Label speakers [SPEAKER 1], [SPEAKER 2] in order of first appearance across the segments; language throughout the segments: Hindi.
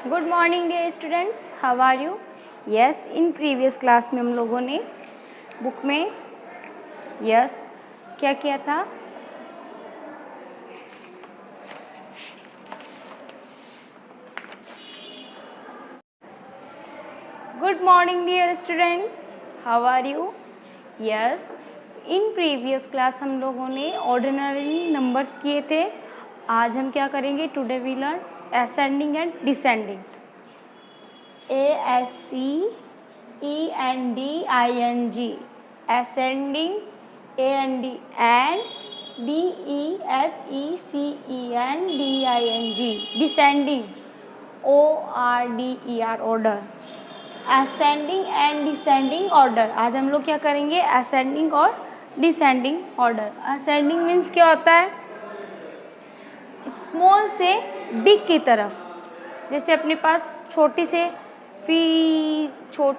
[SPEAKER 1] Good morning dear students, how are you? Yes, in previous class में हम लोगों ने बुक में क्या किया था? Good morning dear students, how are you? Yes, in previous class हम लोगों ने ऑर्डिनरी नंबर्स किए थे। आज हम क्या करेंगे? Today we learn ascending and descending. ASCENDING, ascending, AND and DESECENDING, descending, ORDER, order, ascending and descending order। आज हम लोग क्या करेंगे? ascending और descending order। ascending मीन्स क्या होता है? स्मॉल से बिग की तरफ, जैसे अपने पास छोटी से फिर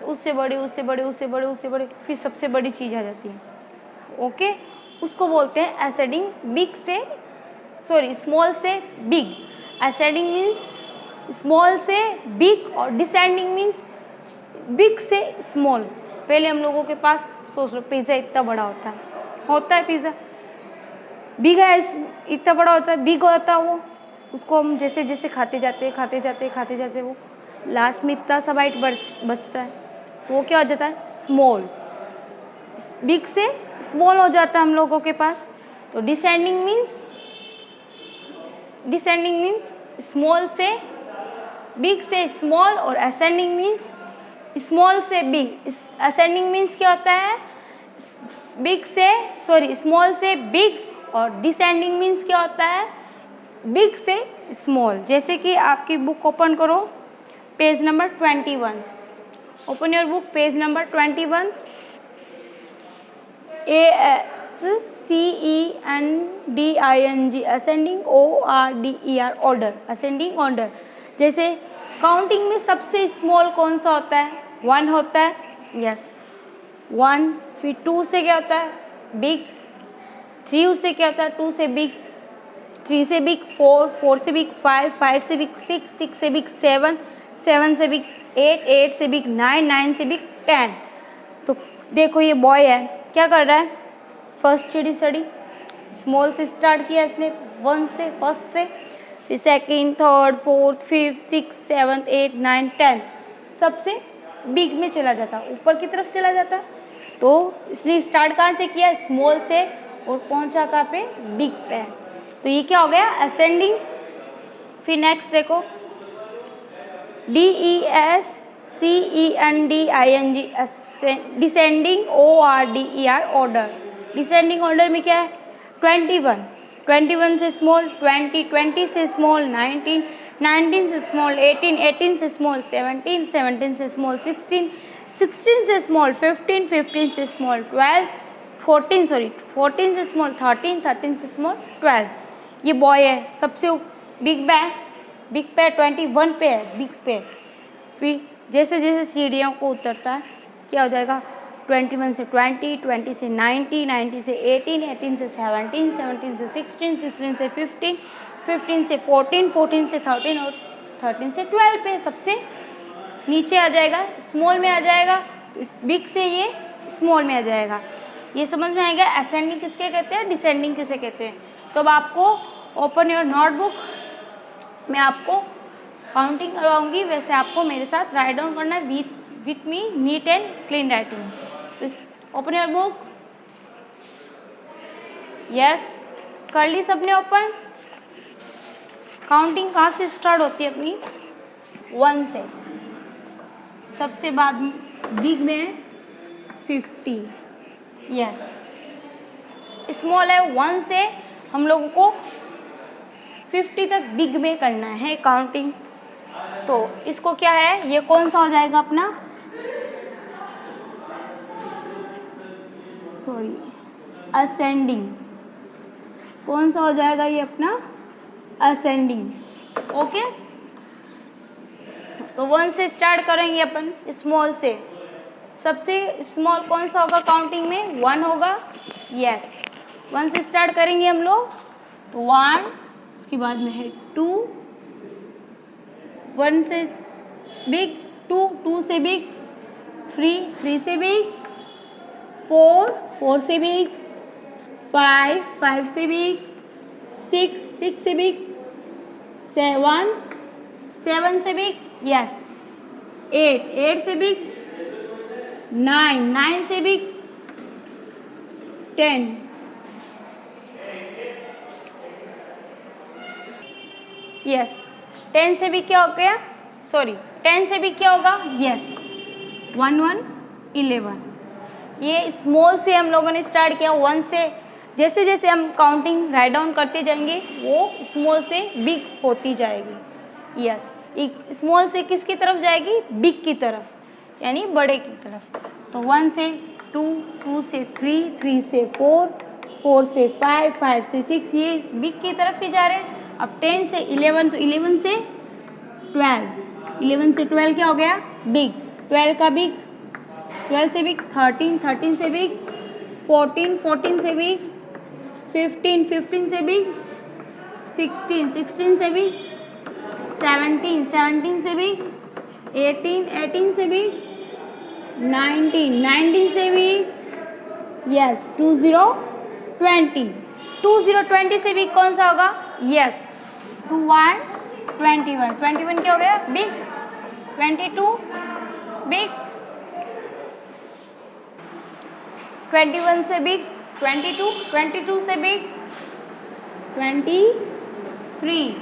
[SPEAKER 1] उससे बड़ी, उससे बड़ी, उससे बड़ी, उससे बड़ी, फिर सबसे बड़ी चीज़ आ जाती है। ओके, उसको बोलते हैं असेंडिंग। स्मॉल से बिग। असेंडिंग मीन्स स्मॉल से बिग और डिसेंडिंग मीन्स बिग से स्मॉल। पहले हम लोगों के पास सोच लो, पिज़्ज़ा इतना बड़ा होता है पिज़्ज़ा बिग है, इतना बड़ा होता है, बिग होता है वो। उसको हम जैसे जैसे खाते जाते वो लास्ट में इतना सा बाइट बचता है, तो वो क्या हो जाता है? स्मॉल। बिग से स्मॉल हो जाता है हम लोगों के पास। तो डिसेंडिंग मीन्स स्मॉल से बिग से स्मॉल, और असेंडिंग मीन्स स्मॉल से बिग। असेंडिंग मीन्स क्या होता है? स्मॉल से बिग, और डिसेंडिंग मीन्स क्या होता है? बिग से स्मॉल। जैसे कि आपकी बुक ओपन करो, page number 21। Open your book, page number 21। ASCENDING, ascending, ORDER, order, ascending order. जैसे काउंटिंग में सबसे स्मॉल कौन सा होता है? 1 होता है। यस, 1। फिर 2 से क्या होता है? बिग। 3 से क्या होता है? 2 से बिग। 3 से बिग 4, 4 से बिग 5, 5 से बिग 6, 6 से बिग 7, 7 से बिग 8, 8 से बिग 9, 9 से बिग 10। तो देखो, ये बॉय है, क्या कर रहा है? फर्स्ट स्टडी स्मॉल से स्टार्ट किया इसने, 1 से, फर्स्ट से, फिर सेकंड, थर्ड, फोर्थ, फिफ्थ, 6, 7, 8, 9, 10, सबसे बिग में चला जाता, ऊपर की तरफ चला जाता। तो इसने स्टार्ट कहाँ से किया? स्मॉल से, और पहुंचा कहाँ पे? बिग पे। तो ये क्या हो गया? असेंडिंग। फिर नेक्स्ट देखो, DESCENDING, descending, ORDER, order. Descending order में क्या है? 21 से स्मॉल, 20 से स्मॉल, 19 से स्मॉल, 18 से स्मॉल, 17 से स्मॉल, 16 से स्मॉल, 15 से स्मॉल, 14 से स्मॉल, 13 से स्मॉल, 12। ये बॉय है, सबसे बिग पे 21 पे है, बिग पे। फिर जैसे जैसे सीढ़ियों को उतरता है, क्या हो जाएगा? 21 से 20, 20 से 90, 90 से 18, 18 से 17, 17 से 16, 16 से 15, 15 से 14, 14 से 13, और 13 से 12 पे सबसे नीचे आ जाएगा, स्मॉल में आ जाएगा। तो इस बिग से ये स्मॉल में आ जाएगा। ये समझ में आएगा असेंडिंग किसके कहते हैं, डिसेंडिंग किसे कहते हैं। तो अब आपको ओपन योर नोटबुक, मैं आपको काउंटिंग करवाऊंगी, वैसे आपको मेरे साथ राइट डाउन करना है with me, neat and clean writing. तो ओपन योर बुक। यस, कर ली सबने ओपन? काउंटिंग कहाँ से स्टार्ट होती है अपनी? 1 से। सबसे बाद में बिग में 50। यस, स्मॉल है 1 से, हम लोगों को 50 तक बिग में करना है काउंटिंग। तो इसको क्या है? ये कौन सा हो जाएगा अपना? असेंडिंग। कौन सा हो जाएगा ये अपना? असेंडिंग। ओके, तो 1 से स्टार्ट करेंगे अपन, स्मॉल से। सबसे स्मॉल कौन सा होगा काउंटिंग में? 1 होगा। यस, 1 से स्टार्ट करेंगे हम लोग। तो 1, उसके बाद में है 2, 1 से बिग, 2 2 से बिग, 3 3 से बिग, 4 4 से बिग, 5 5 से बिग, 6 6 से बिग, 7 7 से बिग, यस, 8 8 से बिग, 9 9 से बिग, 10 यस 10 से भी क्या हो गया, सॉरी 10 से भी क्या होगा, यस 1 1 11। ये स्मॉल से हम लोगों ने स्टार्ट किया, 1 से जैसे जैसे हम काउंटिंग राइट डाउन करते जाएंगे वो स्मॉल से बिग होती जाएगी। यस, स्मॉल से किसकी तरफ जाएगी, बिग की तरफ, यानी बड़े की तरफ। तो 1 से 2, 2 से 3, 3 से 4, 4 से 5, 5 से 6, ये बिग की तरफ ही जा रहे हैं। अब 10 से 11, तो 11 से 12, 11 से 12 क्या हो गया, बिग, 12 का बिग, 12 से बिग, 13 13 से बिग, 14 14 से बिग, 15 15 से बिग, 16 16 से बिग, 17 17 से बिग, 18 18 से बिग, 19 19 से बिग, यस 20 20 20 20 से बिग कौन सा होगा, यस 21 21 21 क्या हो गया, बिग, 22 बिग, 21 से बिग, 22 22 से बिग, 23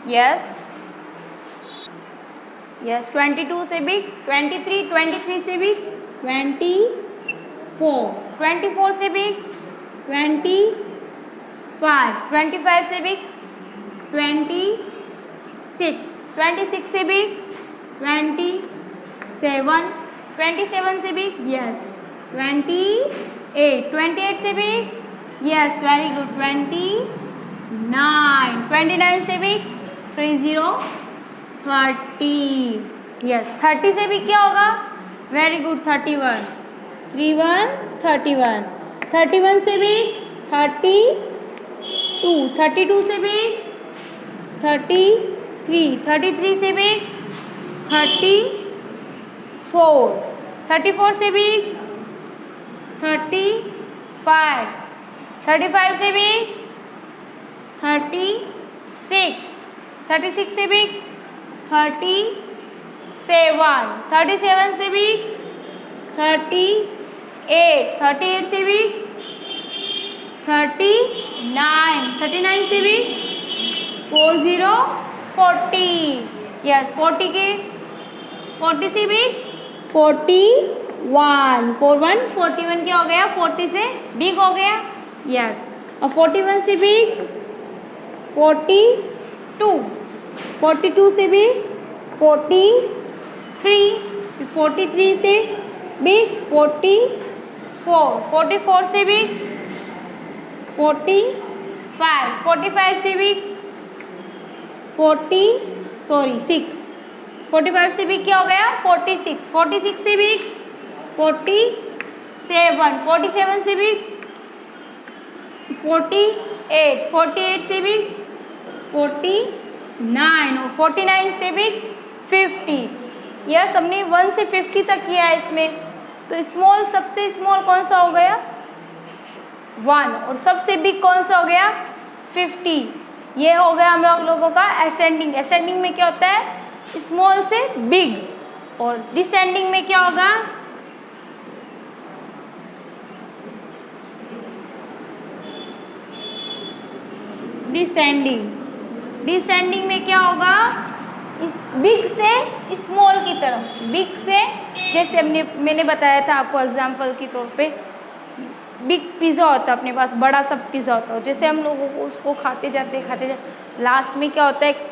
[SPEAKER 1] यस यस 22 से बिग, 23 23 से बिग, 24 24 से बिग, 25 25 से बिग, 26 26 से बिग, 27 27 से बिग, यस 28 28 से बिग, यस वेरी गुड, 29 29 से बिग, 30 30, यस 30 से भी क्या होगा, वेरी गुड, 31 31 31 31 से भी 32 32 से भी 33 33 से भी 34 34 से भी 35 35 से भी 36 36 से भी 37 37 से भी 38 38 से भी 39 39 से भी 40 40, यस 40 के 40 से भी 41 41 41 क्या हो गया, 40 से बिग हो गया, यस और 41 से भी 42 42 से भी 43 43 से भी 44 44 से भी 45 45 से भी 6 45 से भी क्या हो गया, 46 46 से भी 47 47 से भी 48 48 से भी 49 और 49 से भी 50। यस, हमने 1 से 50 तक किया है इसमें। तो स्मॉल, सबसे स्मॉल कौन सा हो गया, 1, और सबसे बिग कौन सा हो गया, 50। ये हो गया हम लोगों का असेंडिंग। असेंडिंग में क्या होता है, स्मॉल से बिग, और डिसेंडिंग में क्या होगा, डिसेंडिंग। डिसेंडिंग में क्या होगा, इस बिग से स्मॉल की तरफ, बिग से, जैसे मैंने बताया था आपको एग्जांपल के तौर पे, बिग पिज़्ज़ा होता है अपने पास, बड़ा सा पिज़्ज़ा होता है, जैसे हम लोगों को उसको खाते जाते लास्ट में क्या होता है, एक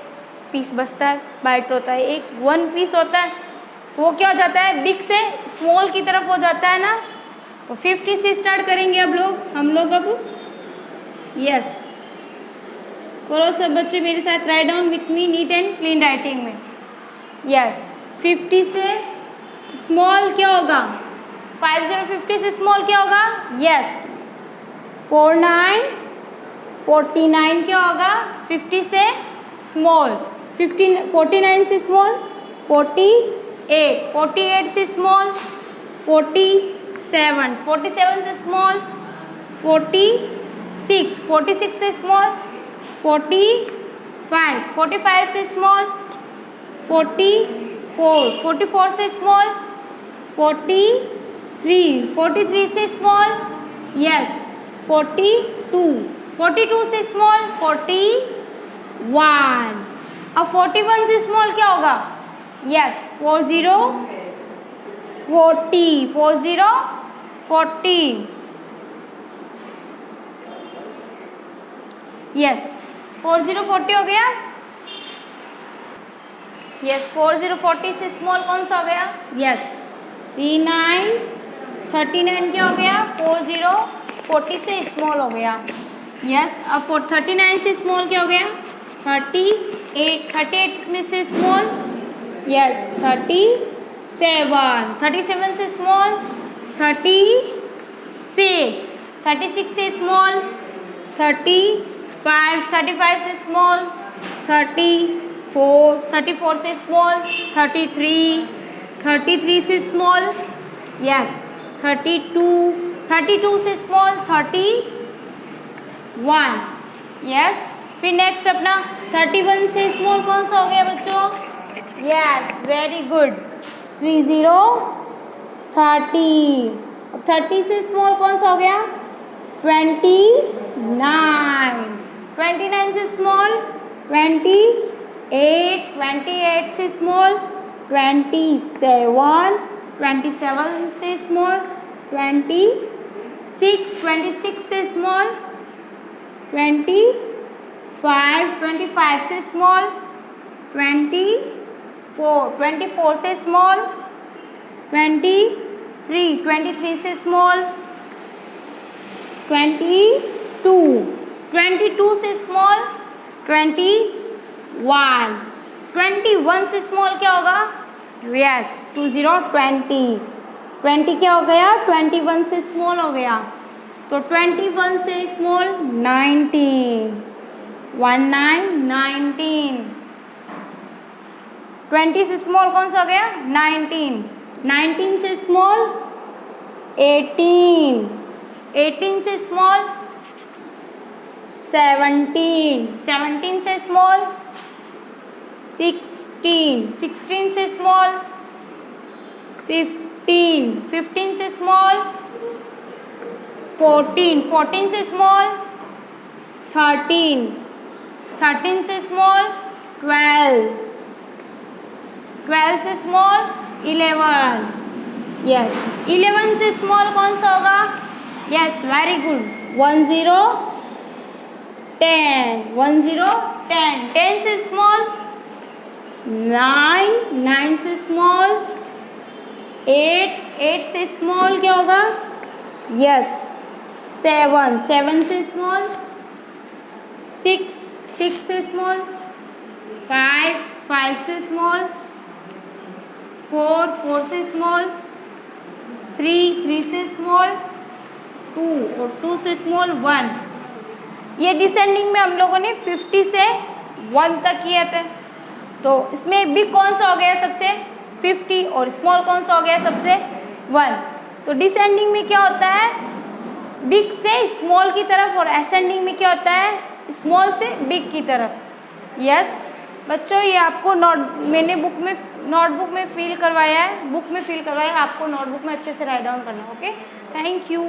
[SPEAKER 1] पीस बचता है, बाइट होता है, एक 1 पीस होता है, तो वो क्या हो जाता है, बिग से स्मॉल की तरफ हो जाता है ना। तो 50 से स्टार्ट करेंगे हम लोग अब। यस, करो सब बच्चे मेरे साथ, write down with me neat and clean writing में। यस, 50 से स्मॉल क्या होगा, 50 से स्मॉल क्या होगा, यस 49 49 क्या होगा, 50 से स्मॉल 49 से स्मॉल 48, 48 से स्मॉल 47, 47 से स्मॉल 46, 46 से स्मॉल 45, 45 से स्मॉल 44, 44 से स्मॉल 43, 43 से स्मॉल यस 42, 42 से स्मॉल 41। अब 41 से स्मॉल क्या होगा? यस 40, 40, 40, 40 यस 40, 40 हो गया। यस 40, 40 से स्मॉल कौन सा हो गया? यस 39, 39 क्या हो गया? 40, 40 से स्मॉल हो गया। यस अब 39 से स्मॉल क्या हो गया? 38, 38 में से स्मॉल यस 37, 37 से स्मॉल 36, 36 से स्मॉल 35, 35 से स्मॉल 34, 34 से स्मॉल 33, 33 से स्मॉल यस 32, 32 से स्मॉल 31 यस। फिर नेक्स्ट अपना 31 से स्मॉल कौन सा हो गया बच्चों? Yes very good 30, 30। अब 30 से स्मॉल कौन सा हो गया? 29, 29 से स्मॉल 28, 28 से स्मॉल 27, 27 से स्मॉल 26, 26 से स्मॉल 25, 25 से स्मॉल 24, 24 से स्मॉल 23, 23 से स्मॉल 22, 22 से स्मॉल 21, 21 से स्मॉल क्या होगा? यस 20, 20, 20 क्या हो गया? 21 से स्मॉल हो गया। तो 21 से स्मॉल 19, 19, 20 से स्मॉल कौन सा हो गया? 19, 19 से स्मॉल 18, 18 से स्मॉल 17, 17 से स्मॉल 16, 16 से स्मॉल 15, 15 से स्मॉल 14, 14 से स्मॉल 13, 13 से स्मॉल 12, 12 से स्मॉल 11 यस 11 से स्मॉल कौन सा होगा? यस वेरी गुड 10, 10, 10, 10, 10 से स्मॉल 9, 9 से स्मॉल 8, 8 से स्मॉल क्या होगा? यस 7, 7 से स्मॉल 6, 6 से स्मॉल 5, 5 से स्मॉल 4, 4 से स्मॉल 3, 3 से स्मॉल 2 और 2 से स्मॉल 1। ये डिसेंडिंग में हम लोगों ने 50 से 1 तक किए थे। तो इसमें बिग कौन सा हो गया सबसे? 50 और स्मॉल कौन सा हो गया सबसे? 1। तो डिसेंडिंग में क्या होता है? बिग से स्मॉल की तरफ और असेंडिंग में क्या होता है? स्मॉल से बिग की तरफ। यस बच्चों ये आपको मैंने नोटबुक में फिल करवाया है, बुक में फिल करवाया है, आपको नोटबुक में अच्छे से राइट डाउन करना है। Okay thank you.